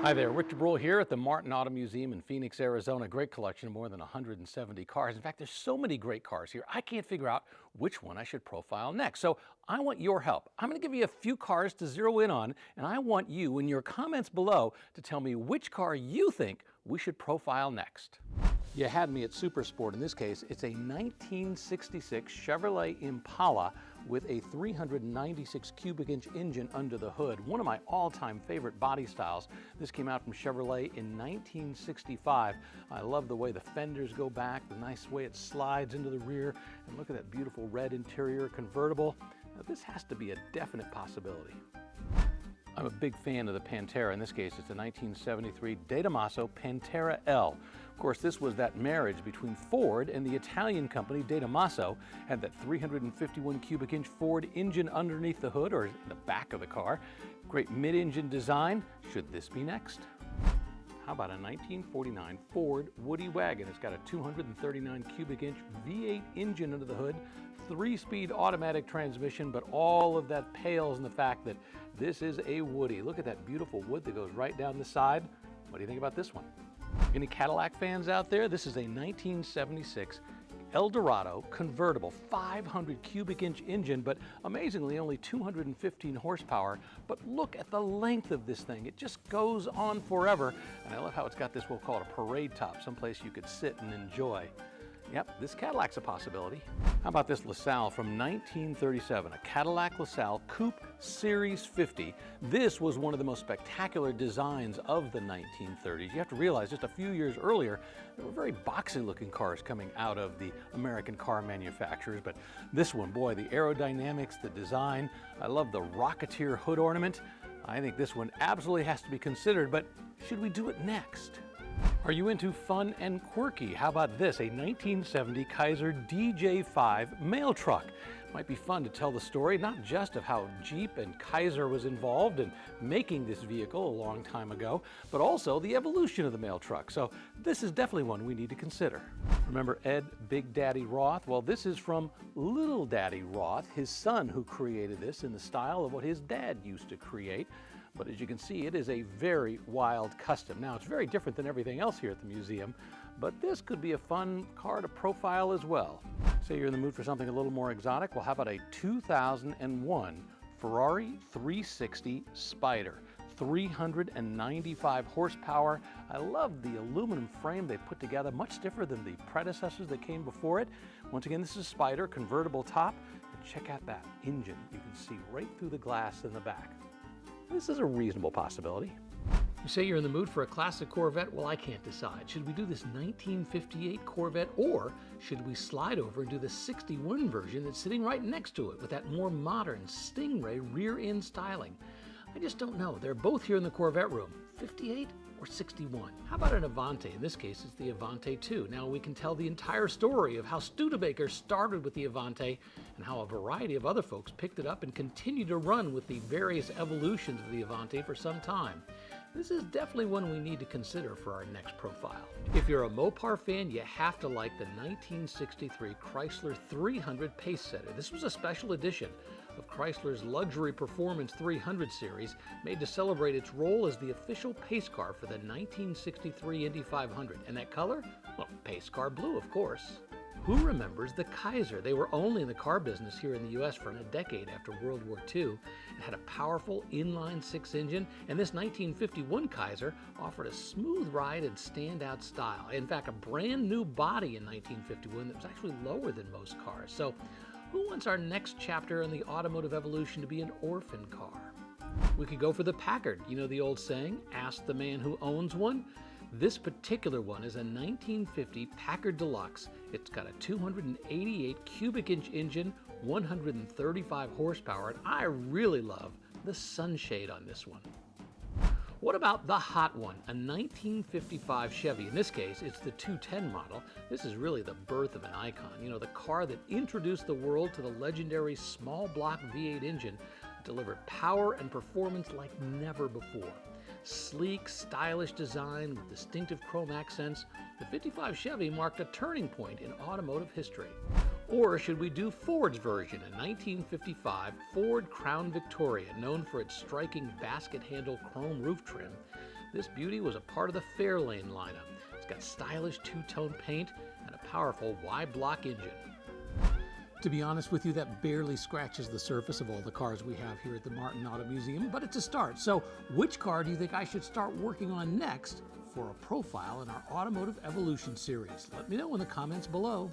Hi there, Rick DeBrule here at the Martin Auto Museum in Phoenix, Arizona. Great collection of more than 170 cars. In fact, there's so many great cars here, I can't figure out which one I should profile next. So I want your help. I'm going to give you a few cars to zero in on, and I want you in your comments below to tell me which car you think we should profile next. You had me at Super Sport. In this case, it's a 1966 Chevrolet Impala with a 396 cubic inch engine under the hood. One of my all-time favorite body styles. This came out from Chevrolet in 1965. I love the way the fenders go back, the nice way it slides into the rear, and look at that beautiful red interior convertible. Now, this has to be a definite possibility. I'm a big fan of the Pantera. In this case, it's a 1973 Daddy Pantera L. Of course, this was that marriage between Ford and the Italian company Daddy. Had that 351 cubic inch Ford engine underneath the hood or in the back of the car. Great mid-engine design. Should this be next? How about a 1949 Ford Woody wagon? It's got a 239 cubic inch V8 engine under the hood, 3-speed automatic transmission, but all of that pales in the fact that this is a Woody. Look at that beautiful wood that goes right down the side. What do you think about this one? Any Cadillac fans out there? This is a 1976 El Dorado convertible, 500 cubic inch engine, but amazingly only 215 horsepower. But look at the length of this thing. It just goes on forever. And I love how it's got this, we'll call it a parade top, someplace you could sit and enjoy. Yep, this Cadillac's a possibility. How about this LaSalle from 1937, a Cadillac LaSalle Coupe Series 50. This was one of the most spectacular designs of the 1930s. You have to realize just a few years earlier, there were very boxy looking cars coming out of the American car manufacturers, but this one, boy, the aerodynamics, the design, I love the Rocketeer hood ornament. I think this one absolutely has to be considered, but should we do it next? Are you into fun and quirky? How about this, a 1970 Kaiser DJ5 mail truck? Might be fun to tell the story, not just of how Jeep and Kaiser was involved in making this vehicle a long time ago, but also the evolution of the mail truck. So this is definitely one we need to consider. Remember Ed Big Daddy Roth? Well, this is from Little Daddy Roth, his son, who created this in the style of what his dad used to create. But as you can see, it is a very wild custom. Now, it's very different than everything else here at the museum, but this could be a fun car to profile as well. Say you're in the mood for something a little more exotic, well, how about a 2001 Ferrari 360 Spider? 395 horsepower. I love the aluminum frame they put together, much different than the predecessors that came before it. Once again, this is a Spider, convertible top, and check out that engine. You can see right through the glass in the back. This is a reasonable possibility. You say you're in the mood for a classic Corvette? Well, I can't decide. Should we do this 1958 Corvette, or should we slide over and do the 61 version that's sitting right next to it with that more modern Stingray rear-end styling? I just don't know. They're both here in the Corvette room. 58 or 61? How about an Avante? In this case, it's the Avante 2. Now we can tell the entire story of how Studebaker started with the Avante and how a variety of other folks picked it up and continued to run with the various evolutions of the Avante for some time. This is definitely one we need to consider for our next profile. If you're a Mopar fan, you have to like the 1963 Chrysler 300 Pacesetter. This was a special edition of Chrysler's luxury performance 300 series, made to celebrate its role as the official pace car for the 1963 Indy 500. And that color? Well, pace car blue, of course. Who remembers the Kaiser? They were only in the car business here in the U.S. for a decade after World War II. It had a powerful inline-six engine, and this 1951 Kaiser offered a smooth ride and standout style. In fact, a brand new body in 1951 that was actually lower than most cars. So who wants our next chapter in the automotive evolution to be an orphan car? We could go for the Packard. You know the old saying, ask the man who owns one? This particular one is a 1950 Packard Deluxe. It's got a 288 cubic inch engine, 135 horsepower, and I really love the sunshade on this one. What about the hot one, a 1955 Chevy? In this case, it's the 210 model. This is really the birth of an icon. You know, the car that introduced the world to the legendary small block V8 engine that delivered power and performance like never before. Sleek, stylish design with distinctive chrome accents, the 55 Chevy marked a turning point in automotive history. Or should we do Ford's version, a 1955 Ford Crown Victoria, known for its striking basket handle chrome roof trim? This beauty was a part of the Fairlane lineup. It's got stylish two-tone paint and a powerful Y-block engine. To be honest with you, that barely scratches the surface of all the cars we have here at the Martin Auto Museum, but it's a start. So which car do you think I should start working on next for a profile in our Automotive Evolution series? Let me know in the comments below.